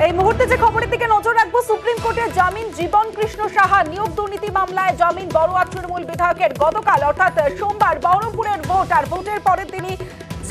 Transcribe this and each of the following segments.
এই মুহূর্তে যে খবরের দিকে নজর রাখবো, সুপ্রিম কোর্টের জামিন জীবন কৃষ্ণ সাহা নিয়োগ দুর্নীতি মামলায় জামিন বড়ুয়া তৃণমূল বিধায়কের গতকাল অর্থাৎ সোমবার বহরমপুরের ভোট আর ভোটের পরে তিনি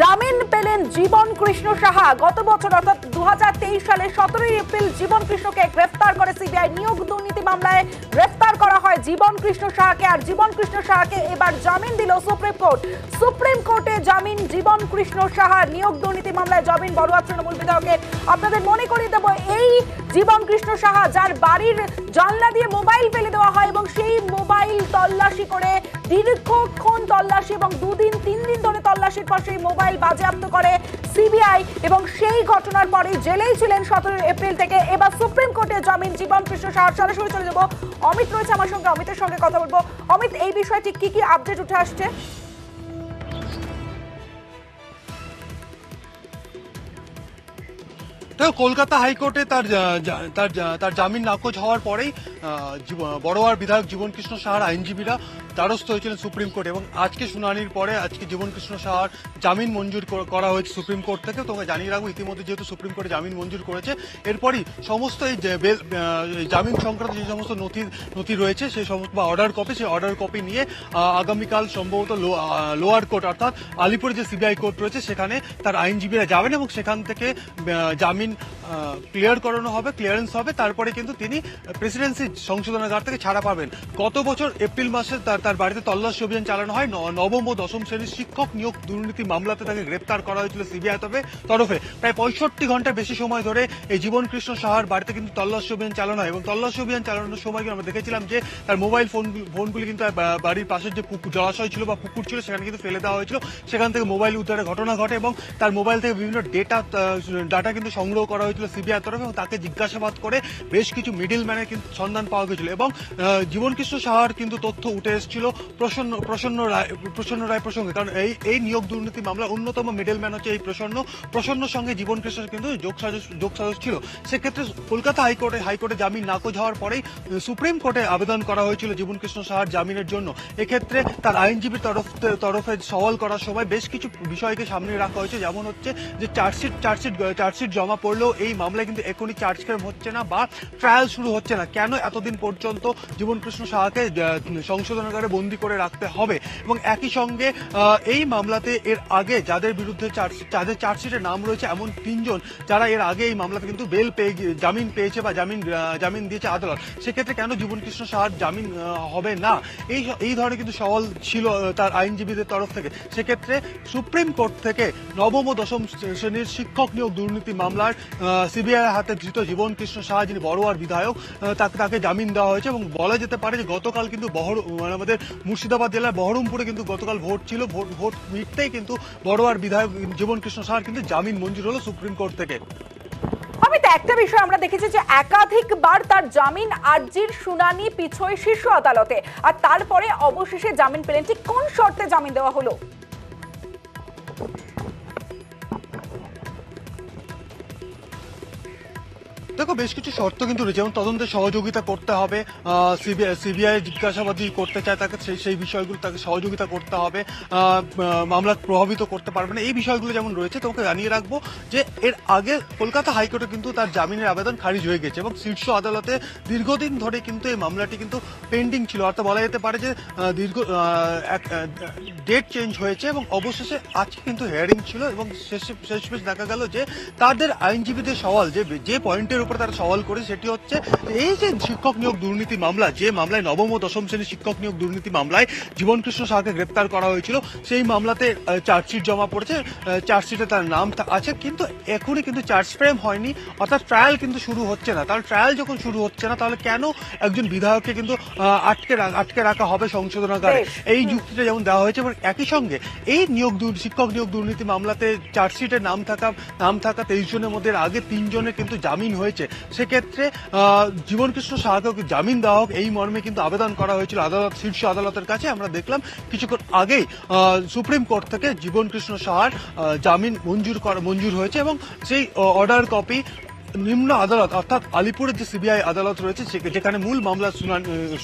জামিন পেলেন জীবন কৃষ্ণ সাহা। গত বছর অর্থাৎ 2023 সালের 17 এপ্রিল জীবন কৃষ্ণকে গ্রেফতার করে সিবিআই। নিয়োগ দুর্নীতি মামলায় গ্রেফতার করা হয় জীবন কৃষ্ণ সাহাকে, আর জীবন কৃষ্ণ সাহাকে এবার জামিন দিল সুপ্রিম কোর্ট। সুপ্রিম কোর্টে জামিন জীবন কৃষ্ণ সাহা নিয়োগ দুর্নীতি মামলায় জামিন বড়ুয়া তৃণমূল বিধায়কের। আপনাদের মনে করিয়ে দেবো, এই জীবন কৃষ্ণ সাহা যার বাড়ির জানলা দিয়ে মোবাইল ফেলে দেওয়া হয় এবং সেই মোবাইল তল্লাশি করে দীর্ঘক্ষণ তল্লাশি এবং 2 দিন 3 দিন ধরে তল্লাশির পর সেই মোবাইল বাজেয়াপ্ত করে সিবিআই এবং সেই ঘটনার পরে জেলেই ছিলেন 17 এপ্রিল থেকে। এবার সুপ্রিম কোর্টে জামিন জীবন কৃষ্ণ সাহা। সরাসরি চলে যাবো, অমিত রয়েছে আমার সঙ্গে, অমিতের সঙ্গে কথা বলবো। অমিত, এই বিষয়ে ঠিক কি আপডেট উঠে আসছে? তো কলকাতা হাইকোর্টে তার জামিন নাকচ হওয়ার পরেই বড়োয়ার বিধায়ক জীবন কৃষ্ণ সাহার আইনজীবীরা দ্বারস্থ হয়েছিলেন সুপ্রিম কোর্টে, এবং আজকে শুনানির পরে আজকে জীবন কৃষ্ণ সাহার জামিন মঞ্জুর করা হয়েছে সুপ্রিম কোর্ট থেকে। তোমাকে জানিয়ে রাখবো, ইতিমধ্যে যেহেতু সুপ্রিম কোর্টে জামিন মঞ্জুর করেছে, এরপরই সমস্ত এই জামিন সংক্রান্ত যে সমস্ত নথি রয়েছে সেই সমস্ত বা অর্ডার কপি, সেই অর্ডার কপি নিয়ে আগামীকাল সম্ভবত লোয়ার কোর্ট অর্থাৎ আলিপুরে যে সিবিআই কোর্ট রয়েছে সেখানে তার আইনজীবীরা যাবেন এবং সেখান থেকে জামিন ক্লিয়ার করানো হবে, ক্লিয়ারেন্স হবে। তারপরে কিন্তু তিনি প্রেসিডেন্সি সংশোধনাগার থেকে ছাড়া পাবেন। গত বছর এপ্রিল মাসে তার বাড়িতে তল্লাশি অভিযান চালানো হয়। নবম ও দশম শ্রেণীর শিক্ষক নিয়োগ দুর্নীতি মামলাতে তাকে গ্রেপ্তার করা হয়েছিল সিবিআই তরফে। প্রায় 65 ঘন্টার বেশি সময় ধরে এই জীবন কৃষ্ণ সাহার বাড়িতে কিন্তু তল্লাশি অভিযান চালানো হয়, এবং তল্লাশি অভিযান চালানোর সময় আমরা দেখেছিলাম যে তার মোবাইল ফোনগুলি কিন্তু বাড়ির পাশের যে জলাশয় ছিল বা পুকুর ছিল সেখানে কিন্তু ফেলে দেওয়া হয়েছিল। সেখান থেকে মোবাইল উদ্ধারের ঘটনা ঘটে এবং তার মোবাইল থেকে বিভিন্ন ডাটা কিন্তু সংগ্রহ করা হয়েছিল সিবিআই তরফে, এবং তাকে জিজ্ঞাসাবাদ করে বেশ কিছু মিডল ম্যানের কিন্তু সন্ধান পাওয়া গেছিল। এবং জীবন কৃষ্ণ সাহার কিন্তু তথ্য উঠে এসেছিল প্রসন্ন রায় প্রসঙ্গে, কারণ এই নিয়োগ দুর্নীতি মামলার অন্যতম মিডল ম্যান হচ্ছে এই প্রসন্নর সঙ্গে জীবন কৃষ্ণের কিন্তু যোগসাজশ ছিল। সেক্ষেত্রে কলকাতা হাইকোর্টে জামিন নাকচ হওয়ার পরেই সুপ্রিম কোর্টে আবেদন করা হয়েছিল জীবন কৃষ্ণ সাহার জামিনের জন্য। এক্ষেত্রে তার আইনজীবীর তরফে সওয়াল করার সময় বেশ কিছু বিষয়কে সামনে রাখা হয়েছে, যেমন হচ্ছে যে চার্জশিট জমা পড়লেও এই মামলায় কিন্তু এখনই চার্জ ফ্রেম হচ্ছে না বা ট্রায়াল শুরু হচ্ছে না। কেন এতদিন পর্যন্ত জীবন কৃষ্ণ সাহাকে সংশোধনাগারে বন্দী করে রাখতে হবে? এবং একই সঙ্গে এই মামলাতে এর আগে যাদের বিরুদ্ধে যাদের চার্জশিটের নাম রয়েছে এমন 3 জন যারা এর আগে এই মামলাতে কিন্তু জামিন পেয়েছে বা জামিন দিয়েছে আদালত, সেক্ষেত্রে কেন জীবন কৃষ্ণ সাহার জামিন হবে না? এই ধরনের কিন্তু সওয়াল ছিল তার আইনজীবীদের তরফ থেকে। সেক্ষেত্রে সুপ্রিম কোর্ট থেকে নবম ও দশম শ্রেণীর শিক্ষক নিয়োগ দুর্নীতি মামলার সিবিআই হাতে ধৃত জীবন কৃষ্ণ সাহা, যিনি বড়োয়ার বিধায়ক, তাকে জামিন দেওয়া হয়েছে। এবং বলা যেতে পারে যে গতকাল কিন্তু আমাদের মুর্শিদাবাদ জেলার বহরমপুরে কিন্তু গতকাল ভোট ছিল, ভোট মিটতেই কিন্তু বড়োয়ার বিধায়ক জীবন কৃষ্ণ সাহার কিন্তু জামিন মঞ্জুর হলো সুপ্রিম কোর্ট থেকে। একটা বিষয় আমরা দেখেছি যে একাধিকবার তার জামিন আর্জির শুনানি পিছোয় শীর্ষ আদালতে, আর তারপরে অবশেষে জামিন পেলেন। ঠিক কোন শর্তে জামিন দেওয়া হলো? দেখো, বেশ কিছু শর্ত কিন্তু রয়েছে, যেমন তদন্তে সহযোগিতা করতে হবে, সিবিআই জিজ্ঞাসাবাদী করতে চায় তাকে সেই বিষয়গুলো তাকে সহযোগিতা করতে হবে, মামলা প্রভাবিত করতে পারবে না, এই বিষয়গুলো যেমন রয়েছে। তোমাকে জানিয়ে রাখবো যে এর আগে কলকাতা হাইকোর্টে কিন্তু তার জামিনের আবেদন খারিজ হয়ে গেছে এবং শীর্ষ আদালতে দীর্ঘদিন ধরে কিন্তু এই মামলাটি কিন্তু পেন্ডিং ছিল। অর্থাৎ বলা যেতে পারে যে ডেট চেঞ্জ হয়েছে এবং অবশেষে আজকে কিন্তু হিয়ারিং ছিল, এবং শেষমেশ দেখা গেল যে তাদের আইনজীবীদের সওয়াল যে পয়েন্টের উপর তারা সওয়াল করে সেটি হচ্ছে এই যে শিক্ষক নিয়োগ দুর্নীতি মামলা, যে মামলায় নবম ও দশম শ্রেণীর শিক্ষক নিয়োগ দুর্নীতি মামলায় জীবন কৃষ্ণ সাহাকে গ্রেপ্তার করা হয়েছিল, সেই মামলাতে চার্জশিট জমা পড়েছে, চার্জশিটে তার নাম আছে, কিন্তু এখনই কিন্তু চার্জ ফ্রেম হয়নি, অর্থাৎ ট্রায়াল কিন্তু শুরু হচ্ছে না। তাহলে ট্রায়াল যখন শুরু হচ্ছে না, তাহলে কেন একজন বিধায়ককে কিন্তু আটকে রাখা হবে সংশোধনাগারে? এই যুক্তিটা যেমন দেওয়া হয়েছে। এবং একই সঙ্গে এই শিক্ষক নিয়োগ দুর্নীতি মামলাতে চার্জশিটের নাম থাকা 23 জনের মধ্যে আগে 3 জনের কিন্তু জামিন হয়েছে। সেক্ষেত্রে জীবন কৃষ্ণ সাহাকে জামিন দেওয়া হোক, এই মর্মে কিন্তু আবেদন করা হয়েছিল শীর্ষ আদালতের কাছে। আমরা দেখলাম কিছুক্ষণ আগেই সুপ্রিম কোর্ট থেকে জীবন কৃষ্ণ সাহার জামিন মঞ্জুর হয়েছে এবং সেই অর্ডার কপি নিম্ন আদালত অর্থাৎ আলিপুরের যে সিবিআই আদালত রয়েছে যেখানে মূল মামলার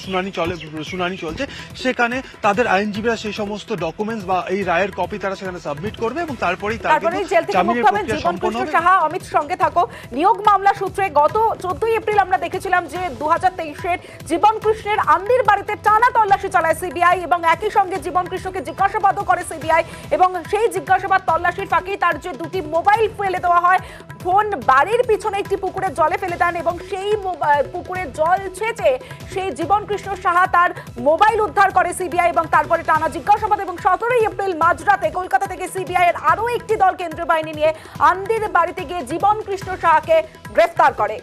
শুনানি চলছে, সেখানে তাদের আইনজীবীরা সেই সমস্ত ডকুমেন্টস বা এই রায়ের কপি তারা সেখানে সাবমিট করবে এবং তারপরেই জেল থেকে মুক্ত হবেন জীবন কৃষ্ণ সাহা। অমিত সঙ্গে থাকো। নিয়োগ মামলা সূত্রে গত 14 এপ্রিল আমরা দেখেছিলাম যে 2023-এর জীবন কৃষ্ণের আন্দির বাড়িতে টানা তল্লাশি চালায় সিবিআই এবং একই সঙ্গে জীবন কৃষ্ণকে জিজ্ঞাসাবাদও করে সিবিআই এবং সেই জিজ্ঞাসাবাদ তল্লাশির ফাঁকেই তার যে দুটি মোবাইল ফেলে দেওয়া হয়, ফোন বাড়ির পিছনে একটি পুকুরের জলে ফেলে দেন এবং সেই পুকুরের জল ছেঁচে সেই জীবন কৃষ্ণ সাহা তার মোবাইল উদ্ধার করে সিবিআই এবং তারপরে টানা জিজ্ঞাসাবাদ এবং 17 এপ্রিল মাঝরাতে কলকাতা থেকে সিবিআই এর আরো একটি দল কেন্দ্রীয় বাহিনী নিয়ে আন্দির বাড়িতে গিয়ে জীবন কৃষ্ণ সাহাকে গ্রেফতার করে।